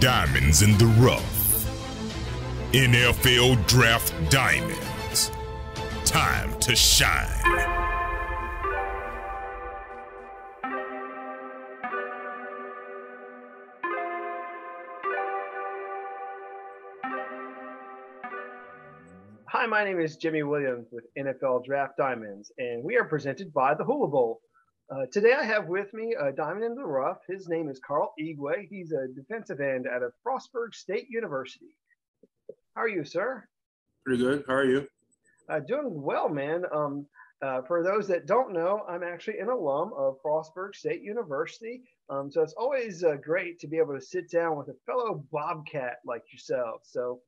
Diamonds in the rough. NFL Draft Diamonds. Time to shine. Hi, my name is Jimmy Williams with NFL Draft Diamonds, and we are presented by the Hula Bowl. Today I have with me a diamond in the rough. His name is Carl Igweh. He's a defensive end out of Frostburg State University. How are you, sir? Pretty good. How are you? Doing well, man. For those that don't know, I'm actually an alum of Frostburg State University. So it's always great to be able to sit down with a fellow Bobcat like yourself. So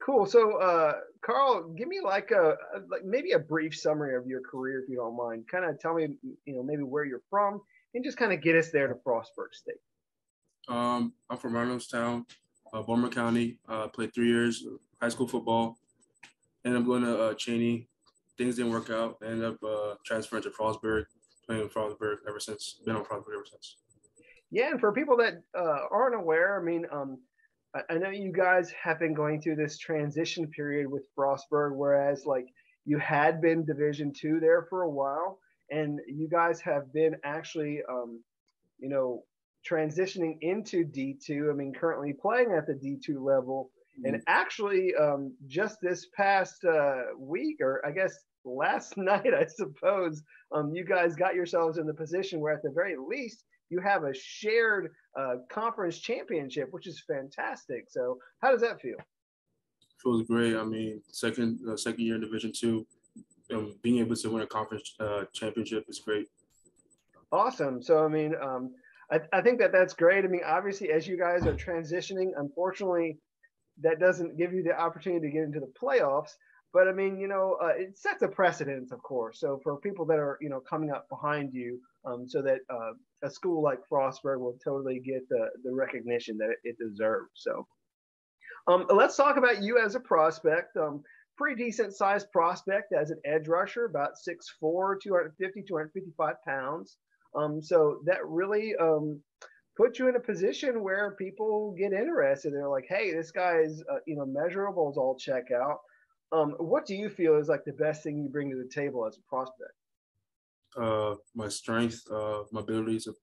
cool. So, Carl, give me like maybe a brief summary of your career, if you don't mind. Kind of tell me, maybe where you're from, and just kind of get us there to Frostburg State. I'm from Reynoldstown, Baltimore County. Played 3 years high school football, and I'm going to Cheney. Things didn't work out. I ended up transferring to Frostburg, playing with Frostburg ever since. Been on Frostburg ever since. Yeah, and for people that aren't aware, I mean, I know you guys have been going through this transition period with Frostburg, whereas like you had been Division II there for a while, and you guys have been actually, transitioning into D2. I mean, currently playing at the D2 level, and actually just this past week, or I guess last night, I suppose, you guys got yourselves in the position where at the very least you have a shared conference championship, which is fantastic. So how does that feel? Feels great. I mean, second year in Division II, being able to win a conference championship is great. Awesome. So, I mean, I think that's great. I mean, obviously, as you guys are transitioning, unfortunately, that doesn't give you the opportunity to get into the playoffs. But, I mean, it sets a precedence, of course. So for people that are, coming up behind you, so that a school like Frostburg will totally get the recognition that it deserves. So let's talk about you as a prospect. Pretty decent sized prospect as an edge rusher, about 6'4", 250, 255 pounds. So that really puts you in a position where people get interested. They're like, hey, this guy's, measurables all check out. What do you feel is like the best thing you bring to the table as a prospect? My strength, my ability to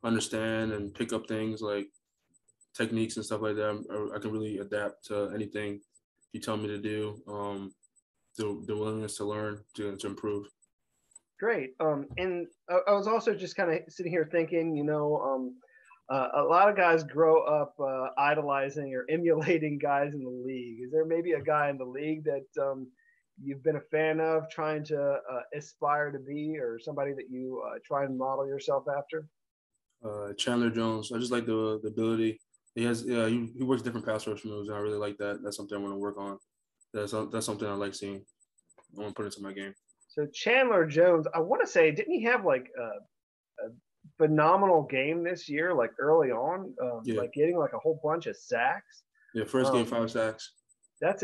understand and pick up things like techniques and stuff like that. I can really adapt to anything you tell me to do. The willingness to learn, to improve. Great. And I was also just kind of sitting here thinking, a lot of guys grow up idolizing or emulating guys in the league. Is there maybe a guy in the league that you've been a fan of, trying to aspire to be, or somebody that you try and model yourself after? Chandler Jones. I just like the ability. He works different pass rush moves, and I really like that. That's something I want to work on. That's something I like seeing. I want to put into my game. So Chandler Jones, I want to say, didn't he have like a phenomenal game this year, like early on, like getting like a whole bunch of sacks? Yeah, first game 5 sacks. That's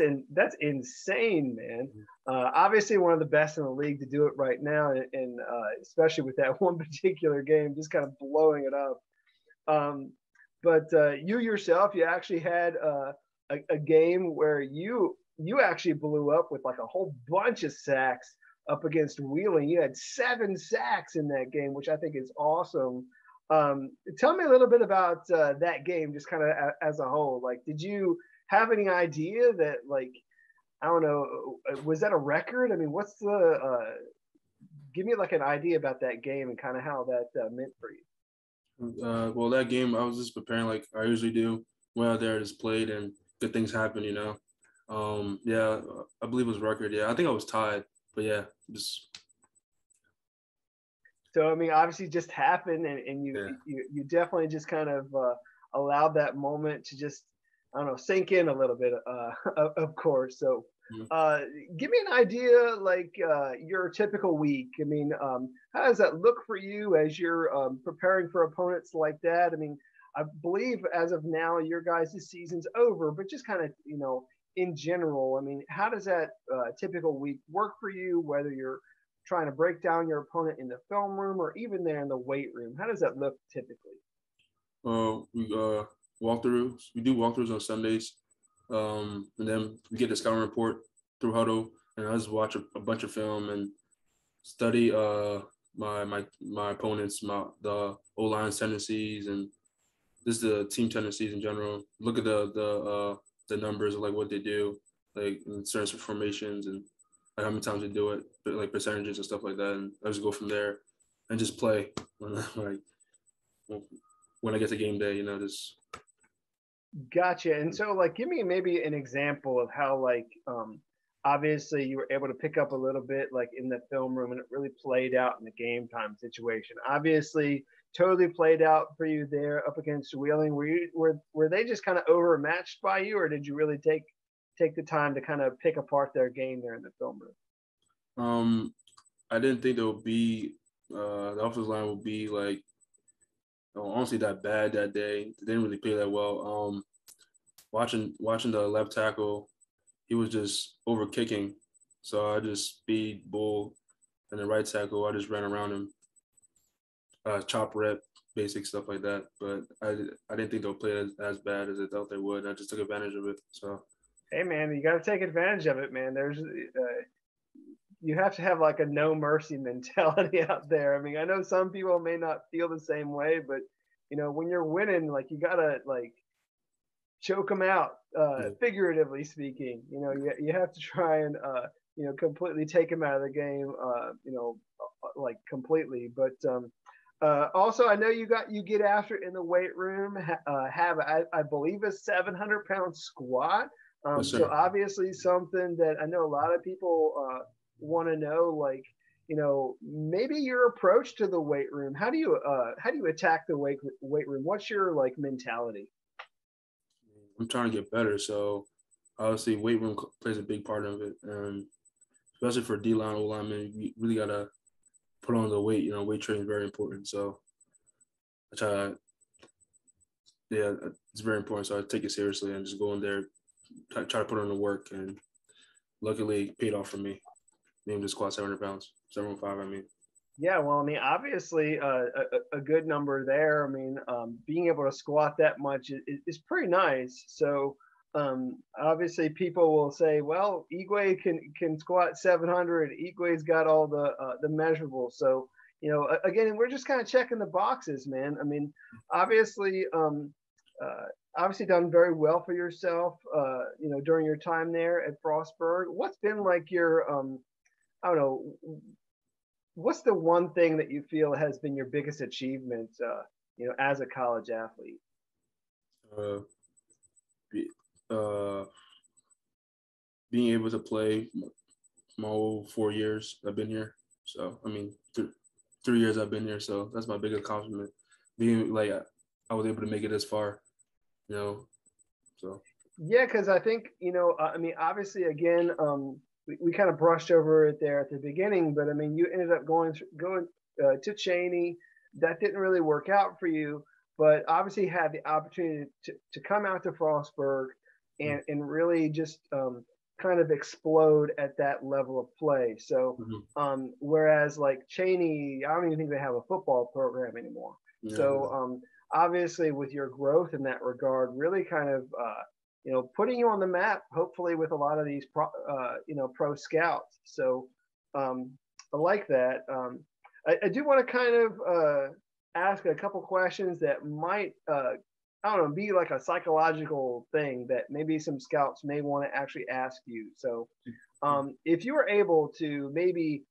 insane, man. Obviously one of the best in the league to do it right now, and especially with that one particular game, just kind of blowing it up. But you yourself, you actually had a game where you actually blew up with like a whole bunch of sacks up against Wheeling. You had 7 sacks in that game, which I think is awesome. Tell me a little bit about that game, just kind of as a whole. Like, did you have any idea that, like, I don't know, was that a record? I mean, what's give me like an idea about that game and kind of how that meant for you. Well, that game, I was just preparing like I usually do. Went out there, just played, and good things happen, Yeah, I believe it was record. Yeah, I think I was tied, but yeah, just. So, I mean, obviously just happened, and you definitely just kind of allowed that moment to just, I don't know, sink in a little bit, of course. So give me an idea, like your typical week. I mean, how does that look for you as you're preparing for opponents like that? I mean, I believe as of now, your guys' season's over, but just kind of, in general, I mean, how does that typical week work for you, whether you're trying to break down your opponent in the film room or even there in the weight room? How does that look typically? We walkthroughs. We do walkthroughs on Sundays, and then we get the scouting report through Huddle, and I just watch a bunch of film and study my opponents, the O-line's tendencies, and just the team tendencies in general. Look at the numbers of like what they do, like in certain formations, and like how many times they do it, like percentages and stuff like that. And I just go from there and just play when I get to game day, just. Gotcha. And so, like, give me maybe an example of how, like, obviously you were able to pick up a little bit, like, in the film room, and it really played out in the game time situation. Obviously, totally played out for you there up against Wheeling. Were they just kind of overmatched by you, or did you really take the time to kind of pick apart their game there in the film room? I didn't think there would be the offensive line would be like honestly that bad that day. They didn't really play that well. Watching the left tackle, he was just over kicking, so I just speed bull, and the right tackle I just ran around him, chop rep, basic stuff like that. But I didn't think they'll play as bad as I thought they would. I just took advantage of it. So. Hey man, you got to take advantage of it, man. There's you have to have like a no mercy mentality out there. I mean, I know some people may not feel the same way, but when you're winning, like you gotta like choke them out, figuratively speaking. You have to try and completely take them out of the game, like completely. But also, I know you get after it in the weight room. Have I believe a 700-pound squat. So obviously something that I know a lot of people want to know, like, maybe your approach to the weight room. How do you attack the weight room? What's your like mentality? I'm trying to get better, so obviously weight room plays a big part of it, and especially for D-line, O-lineman, you really gotta put on the weight. Weight training is very important. So I try. Yeah, it's very important. So I take it seriously and just go in there. Try to put on the work, and luckily it paid off for me. Being able to squat 700 pounds, 705, I mean. Yeah, well, I mean, obviously a good number there. I mean, being able to squat that much is pretty nice. So obviously people will say, well, Igweh can squat 700. Igweh's got all the measurables. So, again, we're just kind of checking the boxes, man. I mean, obviously done very well for yourself, during your time there at Frostburg. What's been like your, I don't know, what's the one thing that you feel has been your biggest achievement, as a college athlete? Being able to play my whole 4 years I've been here. So, I mean, 3 years I've been here. So that's my biggest accomplishment. Being like, I was able to make it this far. So. Yeah, because I think, I mean, obviously, again, we kind of brushed over it there at the beginning, but I mean, you ended up going to Cheney. That didn't really work out for you, but obviously had the opportunity to come out to Frostburg and really just kind of explode at that level of play. So, whereas like Cheney, I don't even think they have a football program anymore. Yeah. So, obviously with your growth in that regard, really kind of, putting you on the map, hopefully with a lot of these pro scouts. So I like that. I do want to kind of ask a couple questions that might, I don't know, be like a psychological thing that maybe some scouts may want to actually ask you. So if you were able to maybe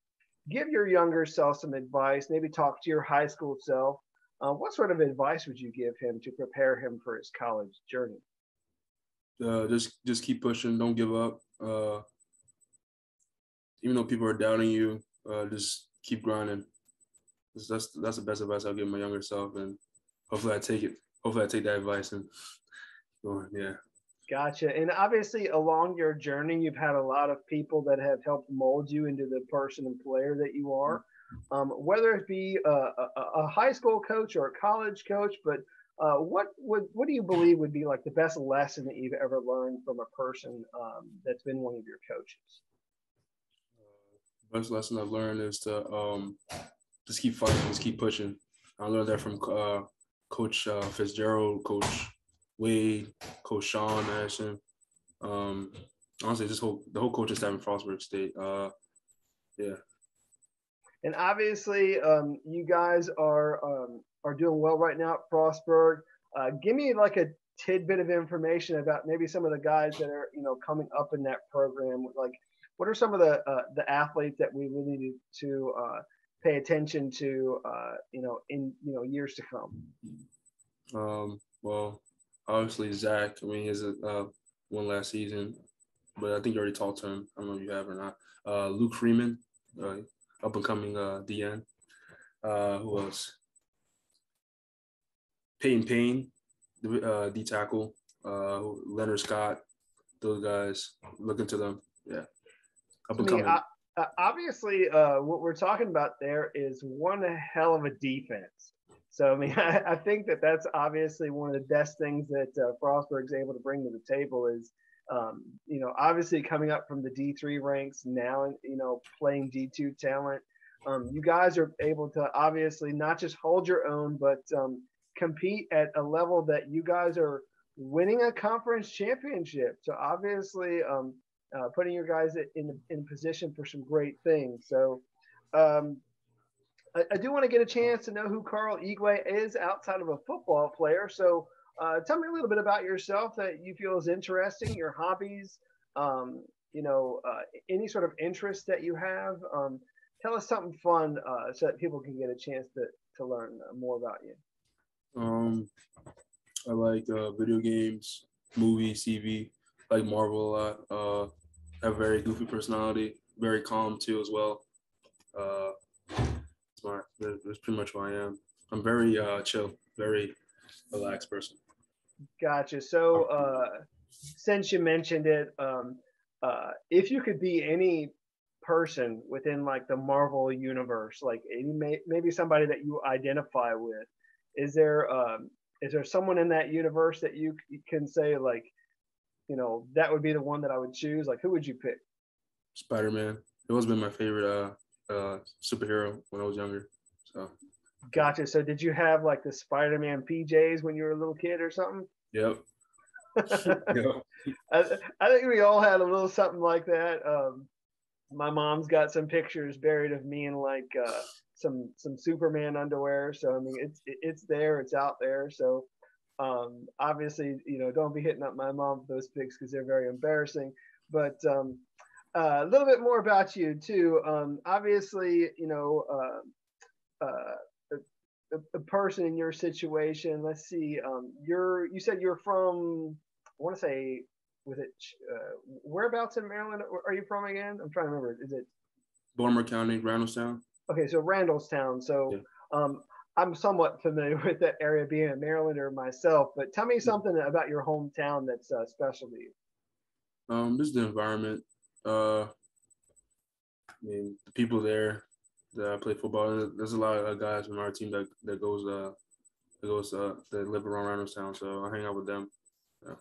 give your younger self some advice, maybe talk to your high school self, what sort of advice would you give him to prepare him for his college journey? Just keep pushing. Don't give up. Even though people are doubting you, just keep grinding. That's the best advice I'll give my younger self, and hopefully I take it. Hopefully I take that advice and yeah. Gotcha. And obviously along your journey, you've had a lot of people that have helped mold you into the person and player that you are. Whether it be a high school coach or a college coach, but what do you believe would be like the best lesson that you've ever learned from a person that's been one of your coaches? Best lesson I've learned is to just keep fighting, just keep pushing. I learned that from Coach Fitzgerald, Coach Wade, Coach Sean Madison. Honestly, the whole coaching staff in Frostburg State. Yeah. And obviously, you guys are doing well right now at Frostburg. Give me like a tidbit of information about maybe some of the guys that are coming up in that program. Like, what are some of the athletes that we really need to pay attention to in years to come? Well, obviously Zach. I mean, he has one last season, but I think you already talked to him. I don't know if you have or not. Luke Freeman, up and coming DN. Who else? Peyton Payne, the D tackle. Leonard Scott. Those guys. Look into them. Yeah. Up and coming. Obviously, what we're talking about there is one hell of a defense. So, I mean, I think that's obviously one of the best things that Frostburg's able to bring to the table is, obviously coming up from the D3 ranks now, playing D2 talent. You guys are able to obviously not just hold your own, but compete at a level that you guys are winning a conference championship. So, obviously, putting your guys in position for some great things. So, I do want to get a chance to know who Carl Igweh is outside of a football player. So tell me a little bit about yourself that you feel is interesting, your hobbies, any sort of interest that you have. Tell us something fun so that people can get a chance to learn more about you. I like video games, movies, TV. I like Marvel a lot. Have a very goofy personality, very calm too as well. That's pretty much who I am. I'm very chill, very relaxed person. Gotcha. So since you mentioned it, if you could be any person within like the Marvel universe, like maybe somebody that you identify with, is there someone in that universe that you can say like, that would be the one that I would choose? Like, who would you pick? Spider-Man. It always been my favorite superhero when I was younger. So. Gotcha. So did you have like the Spider-Man PJs when you were a little kid or something? Yep. Yep. I think we all had a little something like that. My mom's got some pictures buried of me in like some Superman underwear. So I mean, it's there, it's out there. So obviously, don't be hitting up my mom with those pics because they're very embarrassing. But a little bit more about you too. Obviously, a person in your situation. Let's see. You said you're from. I want to say, was it whereabouts in Maryland are you from again? I'm trying to remember. Is it Baltimore County, Randallstown? Okay, so Randallstown. So yeah. I'm somewhat familiar with that area, being a Marylander myself. But tell me something about your hometown that's special to you. Just the environment. I mean, the people there that I play football. There's a lot of guys from our team that live around Randallstown. So I hang out with them. Yeah.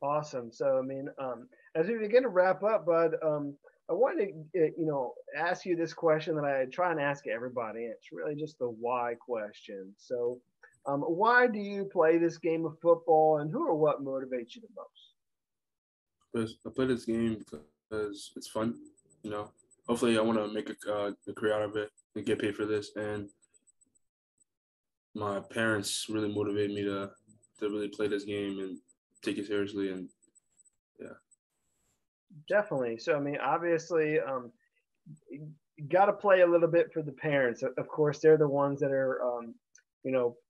Awesome. So I mean, as we begin to wrap up, Bud, I wanted to ask you this question that I try and ask everybody. It's really just the why question. So, why do you play this game of football, and who or what motivates you the most? I play this game because it's fun. Hopefully, I want to make a career out of it and get paid for this. And my parents really motivate me to really play this game and take it seriously. And yeah. Definitely. So, I mean, obviously, you got to play a little bit for the parents. Of course, they're the ones that are,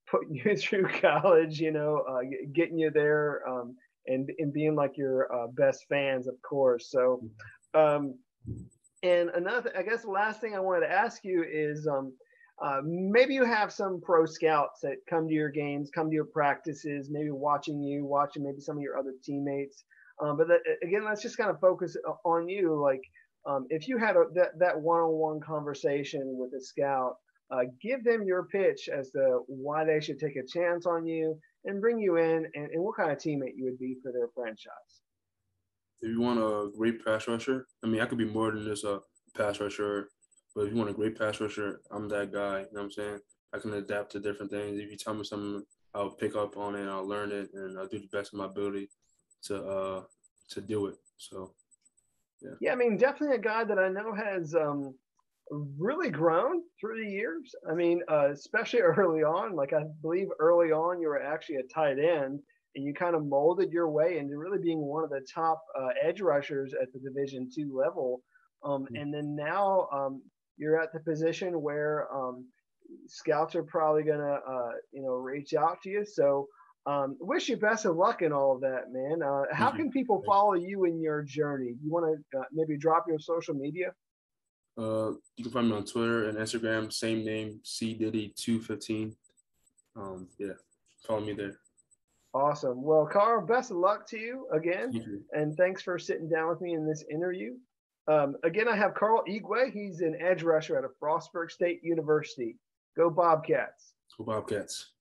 putting you through college, getting you there, and being like your best fans, of course. So, and another, I guess the last thing I wanted to ask you is maybe you have some pro scouts that come to your games, come to your practices, maybe watching maybe some of your other teammates. But again, let's just kind of focus on you. Like, if you had that one-on-one conversation with a scout, give them your pitch as to why they should take a chance on you and bring you in, and what kind of teammate you would be for their franchise. If you want a great pass rusher, I mean, I could be more than just a pass rusher, but if you want a great pass rusher, I'm that guy. You know what I'm saying? I can adapt to different things. If you tell me something I'll pick up on it, I'll learn it, and I'll do the best of my ability to do it. So, yeah. Yeah, I mean, definitely a guy that I know has really grown through the years. I mean, especially early on. Like I believe early on you were actually a tight end, and you kind of molded your way into really being one of the top edge rushers at the Division II level. And then now you're at the position where scouts are probably gonna reach out to you. So wish you best of luck in all of that, man. How can people follow you in your journey? You want to maybe drop your social media? You can find me on Twitter and Instagram, same name, CDiddy215. Yeah, follow me there. Awesome. Well, Carl, best of luck to you again. Thank you. And thanks for sitting down with me in this interview. Again, I have Carl Igweh. He's an edge rusher at Frostburg State University. Go Bobcats. Go Bobcats.